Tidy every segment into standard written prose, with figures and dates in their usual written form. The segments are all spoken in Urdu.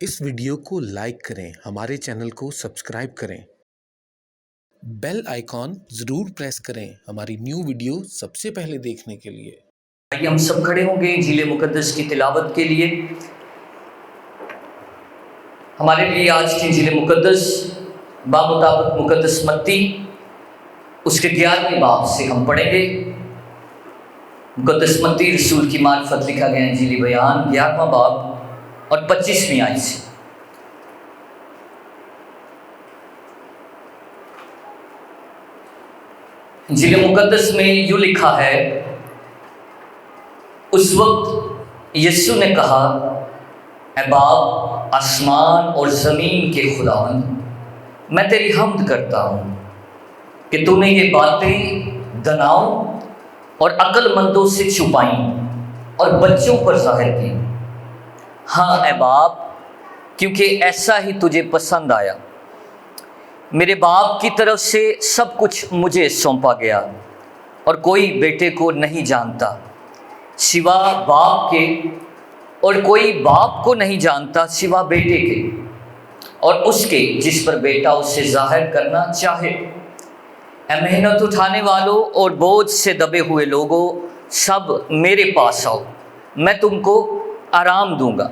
اس ویڈیو کو لائک کریں، ہمارے چینل کو سبسکرائب کریں، بیل آئیکن ضرور پریس کریں ہماری نیو ویڈیو سب سے پہلے دیکھنے کے لیے۔ آئیے ہم سب کھڑے ہوں گے انجیل مقدس کی تلاوت کے لیے۔ ہمارے لیے آج کی انجیل مقدس بمطابق مقدس متی اس کے 11ویں باب سے ہم پڑھیں گے۔ مقدس متی رسول کی معرفت لکھا گیا انجیلی بیان 11واں باب اور 25ویں آیت سے۔ انجیل مقدس میں یوں لکھا ہے، اس وقت یسوع نے کہا، اے باپ، آسمان اور زمین کے خداوند، میں تیری حمد کرتا ہوں کہ تو نے یہ باتیں دناؤں اور عقل مندوں سے چھپائیں اور بچوں پر ظاہر کی۔ ہاں اے باپ، کیونکہ ایسا ہی تجھے پسند آیا۔ میرے باپ کی طرف سے سب کچھ مجھے سونپا گیا اور کوئی بیٹے کو نہیں جانتا سوا باپ کے، اور کوئی باپ کو نہیں جانتا سوا بیٹے کے اور اس کے جس پر بیٹا اسے ظاہر کرنا چاہے۔ اے محنت اٹھانے والوں اور بوجھ سے دبے ہوئے لوگوں، سب میرے پاس آؤ، میں تم کو آرام دوں گا۔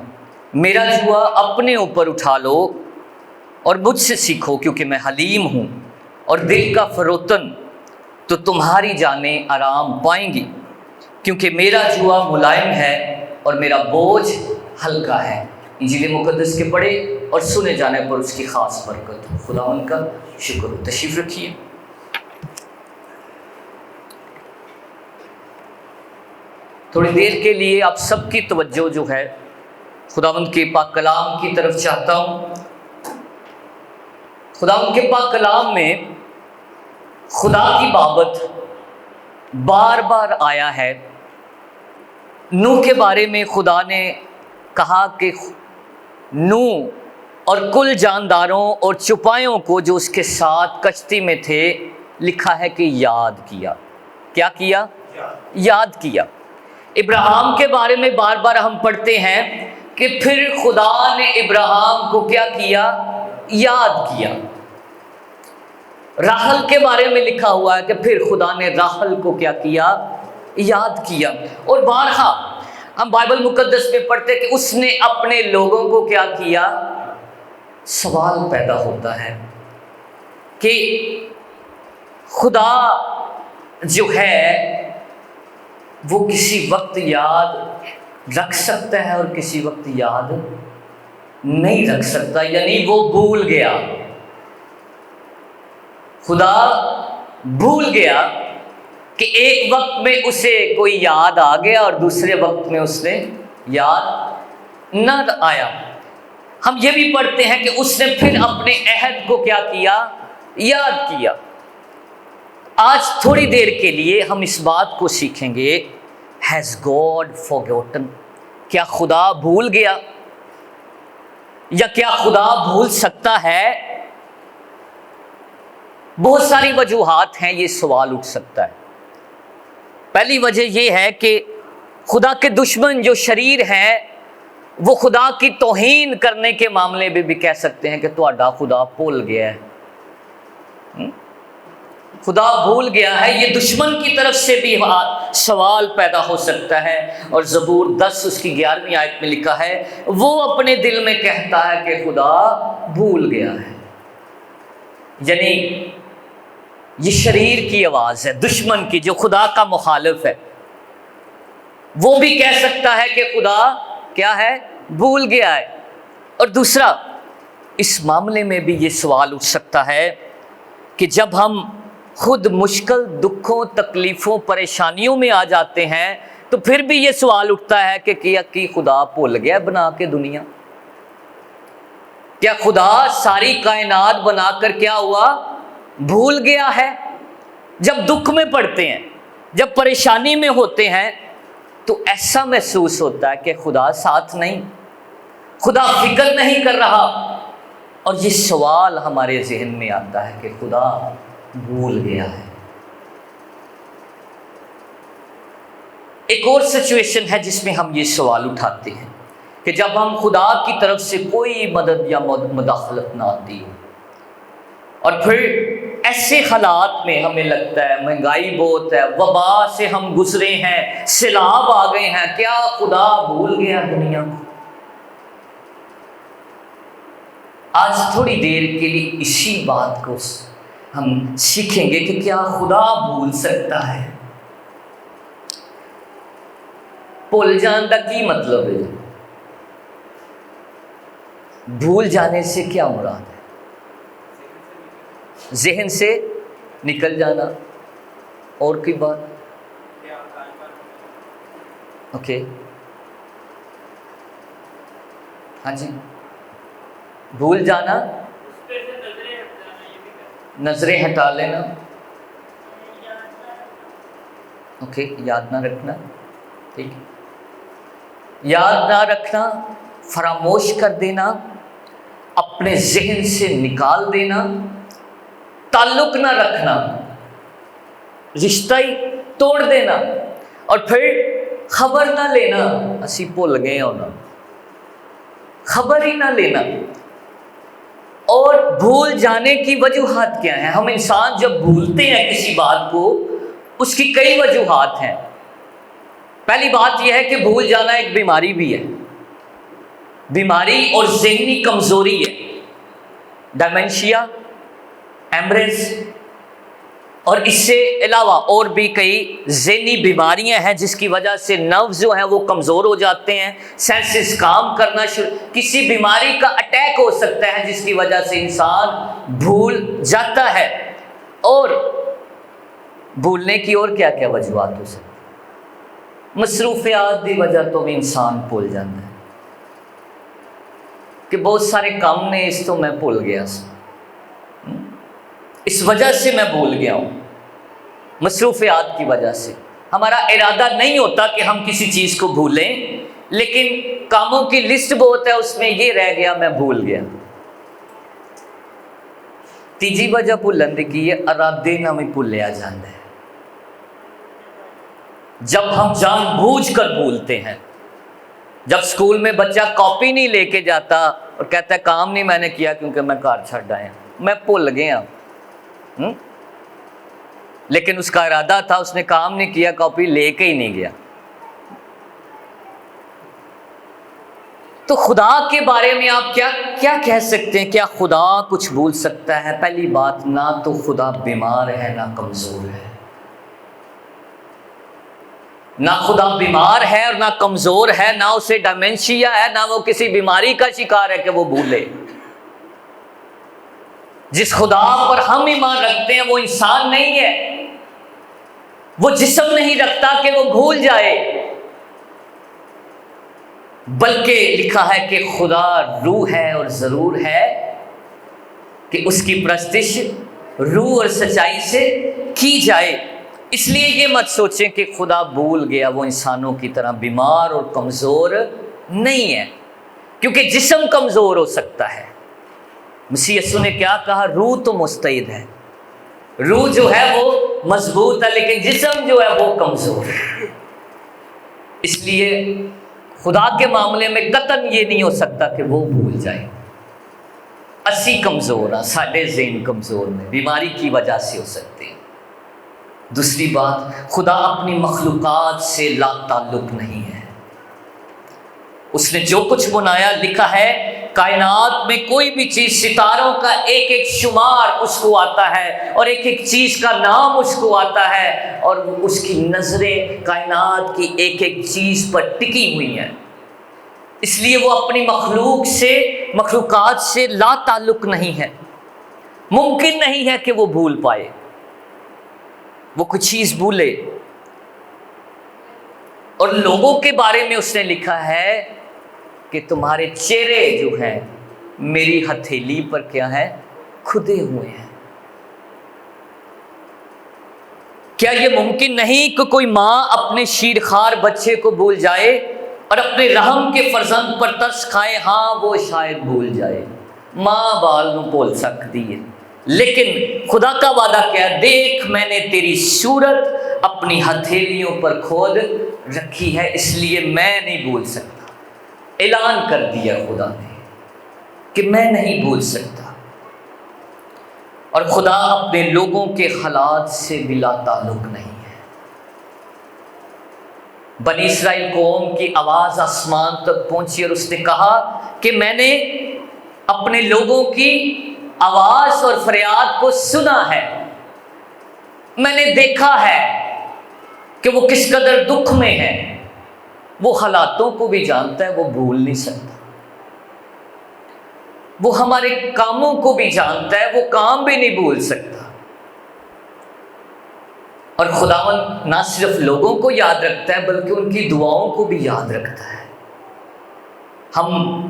میرا جوا اپنے اوپر اٹھا لو اور مجھ سے سیکھو، کیونکہ میں حلیم ہوں اور دل کا فروتن، تو تمہاری جانیں آرام پائیں گی، کیونکہ میرا جوا ملائم ہے اور میرا بوجھ ہلکا ہے۔ انجیل مقدس کے پڑھے اور سنے جانے پر اس کی خاص برکت ہو۔ خداوند کا شکر ہو۔ تشریف رکھیے۔ تھوڑی دیر کے لیے آپ سب کی توجہ جو ہے خداوند کے پاک کلام کی طرف چاہتا ہوں۔ خداوند کے پاک کلام میں خدا کی بابت بار بار آیا ہے۔ نوح کے بارے میں خدا نے کہا کہ نوح اور کل جانداروں اور چوپایوں کو جو اس کے ساتھ کشتی میں تھے، لکھا ہے کہ یاد کیا۔ کیا کیا؟ یاد کیا۔ ابراہیم کے بارے میں بار بار ہم پڑھتے ہیں کہ پھر خدا نے ابراہیم کو کیا کیا؟ یاد کیا۔ راحل کے بارے میں لکھا ہوا ہے کہ پھر خدا نے راحل کو کیا کیا؟ یاد کیا۔ اور بارہا ہم بائبل مقدس میں پڑھتے کہ اس نے اپنے لوگوں کو کیا کیا؟ سوال پیدا ہوتا ہے کہ خدا جو ہے وہ کسی وقت یاد رکھ سکتا ہے اور کسی وقت یاد نہیں رکھ سکتا، یعنی وہ بھول گیا۔ خدا بھول گیا کہ ایک وقت میں اسے کوئی یاد آ گیا اور دوسرے وقت میں اس نے یاد نہ آیا۔ ہم یہ بھی پڑھتے ہیں کہ اس نے پھر اپنے عہد کو کیا کیا؟ یاد کیا۔ آج تھوڑی دیر کے لیے ہم اس بات کو سیکھیں گے، ہیز گاڈ forgotten؟ کیا خدا بھول گیا؟ یا کیا خدا بھول سکتا ہے؟ بہت ساری وجوہات ہیں، یہ سوال اٹھ سکتا ہے۔ پہلی وجہ یہ ہے کہ خدا کے دشمن جو شریر ہیں وہ خدا کی توہین کرنے کے معاملے میں بھی کہہ سکتے ہیں کہ تہاڈا خدا بھول گیا ہے، خدا بھول گیا ہے۔ یہ دشمن کی طرف سے بھی سوال پیدا ہو سکتا ہے۔ اور زبور 10 اس کی 11ویں آیت میں لکھا ہے، وہ اپنے دل میں کہتا ہے کہ خدا بھول گیا ہے۔ یعنی یہ شریر کی آواز ہے، دشمن کی، جو خدا کا مخالف ہے، وہ بھی کہہ سکتا ہے کہ خدا کیا ہے؟ بھول گیا ہے۔ اور دوسرا، اس معاملے میں بھی یہ سوال اٹھ سکتا ہے کہ جب ہم خود مشکل دکھوں، تکلیفوں، پریشانیوں میں آ جاتے ہیں تو پھر بھی یہ سوال اٹھتا ہے کہ کیا خدا بھول گیا بنا کے دنیا؟ کیا خدا ساری کائنات بنا کر کیا ہوا؟ بھول گیا ہے؟ جب دکھ میں پڑتے ہیں، جب پریشانی میں ہوتے ہیں تو ایسا محسوس ہوتا ہے کہ خدا ساتھ نہیں، خدا فکر نہیں کر رہا، اور یہ سوال ہمارے ذہن میں آتا ہے کہ خدا بھول گیا ہے۔ ایک اور سچویشن ہے جس میں ہم یہ سوال اٹھاتے ہیں کہ جب ہم خدا کی طرف سے کوئی مدد یا مداخلت نہ آتی ہو، اور پھر ایسے حالات میں ہمیں لگتا ہے مہنگائی بہت ہے، وبا سے ہم گزرے ہیں، سیلاب آ گئے ہیں، کیا خدا بھول گیا دنیا کو؟ آج تھوڑی دیر کے لیے اسی بات کو ہم سیکھیں گے کہ کیا خدا بھول سکتا ہے؟ بھول جان کا کی مطلب ہے؟ بھول جانے سے کیا مراد ہے؟ ذہن سے نکل جانا، اور کوئی بات؟ اوکے، ہاں جی، بھول جانا، نظریں ہٹا لینا، اوکے، یاد نہ رکھنا، ٹھیک ہے، یاد نہ رکھنا، فراموش کر دینا، اپنے ذہن سے نکال دینا، تعلق نہ رکھنا، رشتہ ہی توڑ دینا، اور پھر خبر نہ لینا، اسی بھول گئے ہونا، خبر ہی نہ لینا۔ اور بھول جانے کی وجوہات کیا ہیں؟ ہم انسان جب بھولتے ہیں کسی بات کو، اس کی کئی وجوہات ہیں۔ پہلی بات یہ ہے کہ بھول جانا ایک بیماری بھی ہے، بیماری اور ذہنی کمزوری ہے، ڈائمنشیا، ایمرنس، اور اس سے علاوہ اور بھی کئی ذہنی بیماریاں ہیں جس کی وجہ سے نروز جو ہیں وہ کمزور ہو جاتے ہیں، سینسز کام کرنا شروع، کسی بیماری کا اٹیک ہو سکتا ہے جس کی وجہ سے انسان بھول جاتا ہے۔ اور بھولنے کی اور کیا کیا وجوہات ہو سکتی ہیں؟ مصروفیات کی وجہ تو بھی انسان بھول جاتا ہے کہ بہت سارے کام نے، اس تو میں بھول گیا، اس وجہ سے میں بھول گیا ہوں۔ مصروفیات کی وجہ سے ہمارا ارادہ نہیں ہوتا کہ ہم کسی چیز کو بھولیں، لیکن کاموں کی لسٹ بہت ہے، اس میں یہ رہ گیا، میں بھول گیا۔ تیجی وجہ بھولن کی ہے، ارادے نہ میں بھولیا جاتا ہے، جب ہم جان بوجھ کر بھولتے ہیں۔ جب سکول میں بچہ کاپی نہیں لے کے جاتا اور کہتا ہے کام نہیں میں نے کیا کیونکہ میں گھر چھڈ آیا، میں بھول گیا، لیکن اس کا ارادہ تھا، اس نے کام نہیں کیا، کاپی لے کے ہی نہیں گیا۔ تو خدا کے بارے میں آپ کیا کہہ سکتے ہیں؟ کیا خدا کچھ بھول سکتا ہے؟ پہلی بات، نہ تو خدا بیمار ہے نہ کمزور ہے، نہ خدا بیمار ہے اور نہ کمزور ہے، نہ اسے ڈائمنشیا ہے، نہ وہ کسی بیماری کا شکار ہے کہ وہ بھولے۔ جس خدا پر ہم ایمان رکھتے ہیں وہ انسان نہیں ہے، وہ جسم نہیں رکھتا کہ وہ بھول جائے، بلکہ لکھا ہے کہ خدا روح ہے، اور ضرور ہے کہ اس کی پرستش روح اور سچائی سے کی جائے۔ اس لیے یہ مت سوچیں کہ خدا بھول گیا، وہ انسانوں کی طرح بیمار اور کمزور نہیں ہے، کیونکہ جسم کمزور ہو سکتا ہے۔ مسیح یسوع نے کیا کہا؟ روح تو مستعد ہے، روح جو ہے وہ مضبوط ہے، لیکن جسم جو ہے وہ کمزور ہے۔ اس لیے خدا کے معاملے میں قطعاً یہ نہیں ہو سکتا کہ وہ بھول جائے۔ اسی کمزور ہیں، ساڈے ذہن کمزور میں بیماری کی وجہ سے ہو سکتے ہیں۔ دوسری بات، خدا اپنی مخلوقات سے لا تعلق نہیں ہے۔ اس نے جو کچھ بنایا، لکھا ہے کائنات میں کوئی بھی چیز، ستاروں کا ایک ایک شمار اس کو آتا ہے، اور ایک ایک چیز کا نام اس کو آتا ہے، اور اس کی نظریں کائنات کی ایک ایک چیز پر ٹکی ہوئی ہیں۔ اس لیے وہ اپنی مخلوقات سے لا تعلق نہیں ہے۔ ممکن نہیں ہے کہ وہ بھول پائے، وہ کوئی چیز بھولے۔ اور لوگوں کے بارے میں اس نے لکھا ہے کہ تمہارے چہرے جو ہیں میری ہتھیلی پر کیا ہے؟ کھدے ہوئے ہیں۔ کیا یہ ممکن نہیں کہ کوئی ماں اپنے شیرخوار بچے کو بھول جائے اور اپنے رحم کے فرزند پر ترس کھائے؟ ہاں، وہ شاید بھول جائے، ماں بال نو بھول سکتی ہے، لیکن خدا کا وعدہ کیا؟ دیکھ میں نے تیری صورت اپنی ہتھیلیوں پر کھود رکھی ہے، اس لیے میں نہیں بھول سکتا۔ اعلان کر دیا خدا نے کہ میں نہیں بھول سکتا، اور خدا اپنے لوگوں کے حالات سے بلا تعلق نہیں ہے۔ بنی اسرائیل قوم کی آواز آسمان تک پہنچی اور اس نے کہا کہ میں نے اپنے لوگوں کی آواز اور فریاد کو سنا ہے، میں نے دیکھا ہے کہ وہ کس قدر دکھ میں ہے، وہ حالاتوں کو بھی جانتا ہے، وہ بھول نہیں سکتا، وہ ہمارے کاموں کو بھی جانتا ہے، وہ کام بھی نہیں بھول سکتا۔ اور خداوند نہ صرف لوگوں کو یاد رکھتا ہے بلکہ ان کی دعاؤں کو بھی یاد رکھتا ہے۔ ہم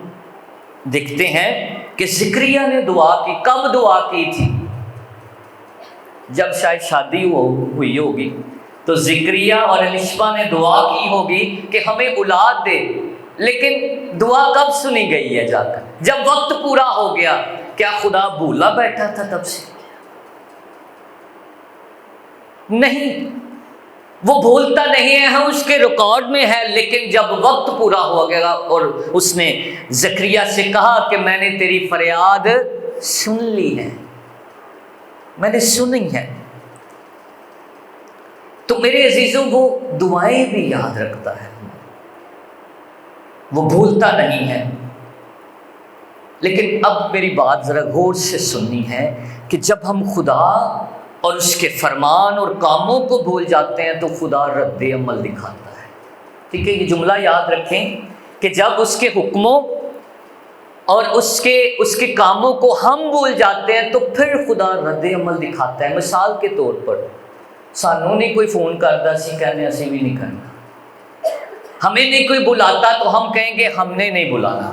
دیکھتے ہیں کہ زکریا نے دعا کی، کب دعا کی تھی؟ جب شاید شادی ہوئی ہوگی تو زکریا اور الشبا نے دعا کی ہوگی کہ ہمیں اولاد دے، لیکن دعا کب سنی گئی ہے؟ جا کر جب وقت پورا ہو گیا۔ کیا خدا بھولا بیٹھا تھا تب سے؟ نہیں، وہ بھولتا نہیں ہے، ہم اس کے ریکارڈ میں ہے، لیکن جب وقت پورا ہو گیا اور اس نے زکریا سے کہا کہ میں نے تیری فریاد سن لی ہے، میں نے سنی ہے، تو میرے عزیزوں وہ دعائیں بھی یاد رکھتا ہے، وہ بھولتا نہیں ہے۔ لیکن اب میری بات ذرا غور سے سننی ہے کہ جب ہم خدا اور اس کے فرمان اور کاموں کو بھول جاتے ہیں تو خدا رد عمل دکھاتا ہے۔ ٹھیک ہے، یہ جملہ یاد رکھیں کہ جب اس کے حکموں اور اس کے کاموں کو ہم بھول جاتے ہیں تو پھر خدا رد عمل دکھاتا ہے۔ مثال کے طور پر سانوں نہیں کوئی فون کرتا، اسی کہنے اسی بھی نہیں کرنا، ہمیں نہیں کوئی بلاتا تو ہم کہیں گے ہم نے نہیں بلانا،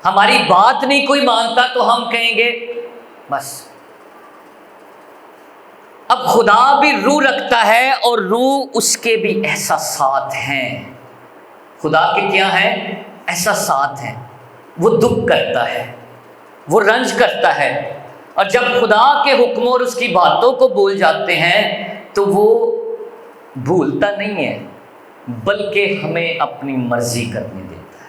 ہماری بات نہیں کوئی مانتا تو ہم کہیں گے بس۔ اب خدا بھی روح رکھتا ہے اور روح اس کے بھی احساسات ہیں۔ خدا کے کیا ہیں؟ احساسات ہیں، وہ دکھ کرتا ہے، وہ رنج کرتا ہے، اور جب خدا کے حکموں اور اس کی باتوں کو بھول جاتے ہیں تو وہ بھولتا نہیں ہے بلکہ ہمیں اپنی مرضی کرنے دیتا ہے۔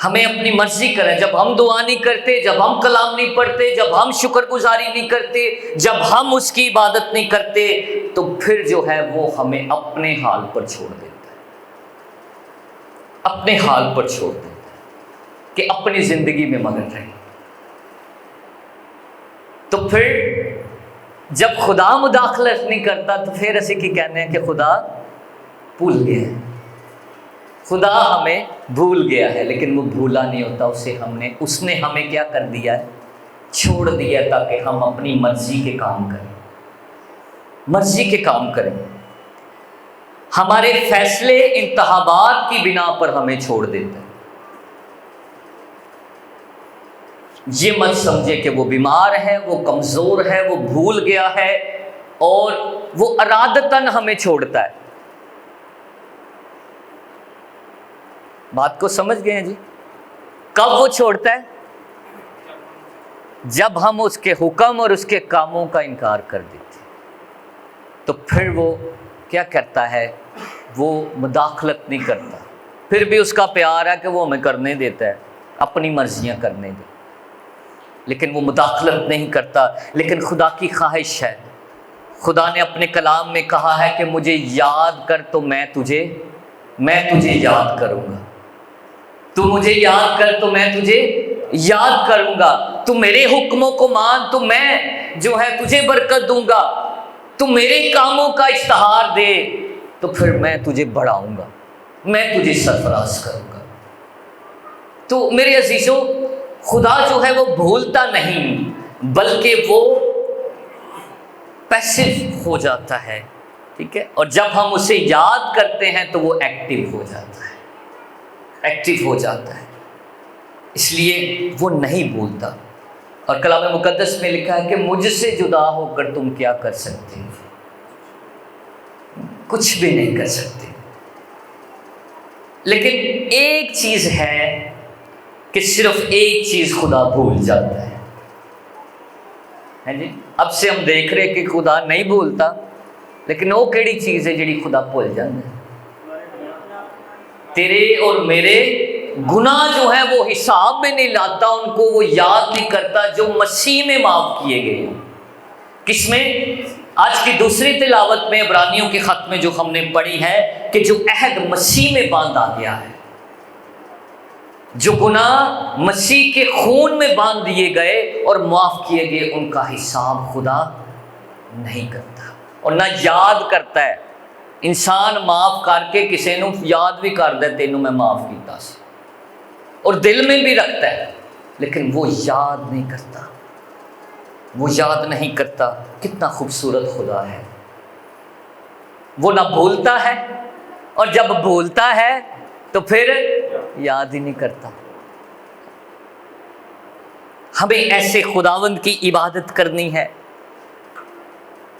ہمیں اپنی مرضی کریں، جب ہم دعا نہیں کرتے، جب ہم کلام نہیں پڑھتے، جب ہم شکر گزاری نہیں کرتے، جب ہم اس کی عبادت نہیں کرتے، تو پھر جو ہے وہ ہمیں اپنے حال پر چھوڑ دیتا ہے، اپنے حال پر چھوڑ دیتا ہے کہ اپنی زندگی میں مگن رہے۔ تو پھر جب خدا مداخلت نہیں کرتا تو پھر اسی کی کہنے ہیں کہ خدا بھول گیا ہے، خدا ہمیں بھول گیا ہے، لیکن وہ بھولا نہیں ہوتا، اس نے ہمیں کیا کر دیا ہے؟ چھوڑ دیا، تاکہ ہم اپنی مرضی کے کام کریں، مرضی کے کام کریں۔ ہمارے فیصلے انتخابات کی بنا پر ہمیں چھوڑ دیتا ہے۔ یہ مت سمجھے کہ وہ بیمار ہے، وہ کمزور ہے، وہ بھول گیا ہے اور وہ ارادتاً ہمیں چھوڑتا ہے۔ بات کو سمجھ گئے ہیں جی؟ کب وہ چھوڑتا ہے؟ جب ہم اس کے حکم اور اس کے کاموں کا انکار کر دیتے تو پھر وہ کیا کرتا ہے؟ وہ مداخلت نہیں کرتا، پھر بھی اس کا پیار ہے کہ وہ ہمیں کرنے دیتا ہے، اپنی مرضیاں کرنے دے، لیکن وہ مداخلت نہیں کرتا۔ لیکن خدا کی خواہش ہے، خدا نے اپنے کلام میں کہا ہے کہ مجھے یاد کر تو میں تجھے یاد کروں گا، تو مجھے یاد کر تو میں تجھے یاد کروں گا، تو میرے حکموں کو مان تو میں جو ہے تجھے برکت دوں گا، تو میرے کاموں کا اشتہار دے تو پھر میں تجھے بڑھاؤں گا، میں تجھے سرفراز کروں گا۔ تو میرے عزیزوں، خدا جو ہے وہ بھولتا نہیں بلکہ وہ پیسو ہو جاتا ہے، ٹھیک ہے، اور جب ہم اسے یاد کرتے ہیں تو وہ ایکٹیو ہو جاتا ہے، ایکٹیو ہو جاتا ہے، اس لیے وہ نہیں بھولتا۔ اور کلام مقدس میں لکھا ہے کہ مجھ سے جدا ہو کر تم کیا کر سکتے ہو؟ کچھ بھی نہیں کر سکتے۔ لیکن ایک چیز ہے کہ صرف ایک چیز خدا بھول جاتا ہے جی۔ اب سے ہم دیکھ رہے کہ خدا نہیں بھولتا، لیکن وہ کیڑی چیز ہے جڑی خدا بھول جاتا ہے؟ تیرے اور میرے گناہ جو ہیں وہ حساب میں نہیں لاتا، ان کو وہ یاد نہیں کرتا جو مسیح میں معاف کیے گئے ہیں۔ کس میں؟ آج کی دوسری تلاوت میں عبرانیوں کے خط میں جو ہم نے پڑھی ہے کہ جو عہد مسیح میں باندھا گیا ہے، جو گناہ مسیح کے خون میں باندھ دیے گئے اور معاف کیے گئے، ان کا حساب خدا نہیں کرتا اور نہ یاد کرتا ہے۔ انسان معاف کر کے کسی نو یاد بھی کر دے تینوں میں معاف کیتا سی، اور دل میں بھی رکھتا ہے، لیکن وہ یاد نہیں کرتا، وہ یاد نہیں کرتا۔ کتنا خوبصورت خدا ہے، وہ نہ بھولتا ہے، اور جب بھولتا ہے تو پھر یاد ہی نہیں کرتا۔ ہمیں ایسے خداوند کی عبادت کرنی ہے،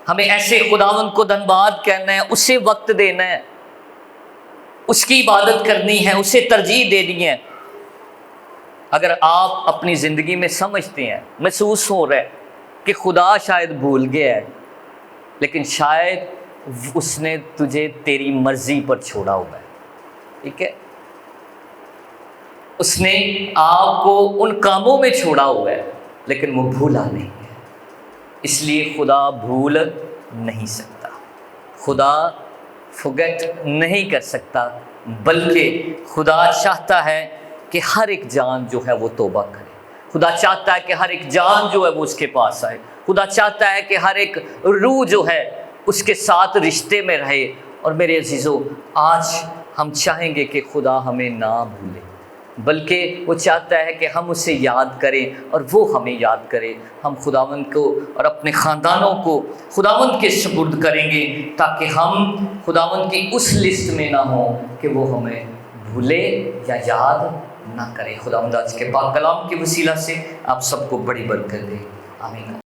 ہمیں ایسے خداوند کو دھنباد کہنا ہے، اسے وقت دینا ہے، اس کی عبادت کرنی ہے، اسے ترجیح دینی ہے۔ اگر آپ اپنی زندگی میں سمجھتے ہیں، محسوس ہو رہا ہے کہ خدا شاید بھول گیا ہے، لیکن شاید اس نے تجھے تیری مرضی پر چھوڑا ہوا ہے، ٹھیک ہے؟ اس نے آپ کو ان کاموں میں چھوڑا ہوا ہے، لیکن وہ بھولا نہیں ہے۔ اس لیے خدا بھول نہیں سکتا، خدا فوگٹ نہیں کر سکتا، بلکہ خدا چاہتا ہے کہ ہر ایک جان جو ہے وہ توبہ کرے۔ خدا چاہتا ہے کہ ہر ایک جان جو ہے وہ اس کے پاس آئے۔ خدا چاہتا ہے کہ ہر ایک روح جو ہے اس کے ساتھ رشتے میں رہے۔ اور میرے عزیزو، آج ہم چاہیں گے کہ خدا ہمیں نہ بھولے، بلکہ وہ چاہتا ہے کہ ہم اسے یاد کریں اور وہ ہمیں یاد کرے۔ ہم خداوند کو اور اپنے خاندانوں کو خداوند کے سپرد کریں گے، تاکہ ہم خداوند کی اس لسٹ میں نہ ہوں کہ وہ ہمیں بھولے یا یاد نہ کرے۔ خداوند آج کے پاک کلام کے وسیلہ سے آپ سب کو بڑی برکت دے، آمین۔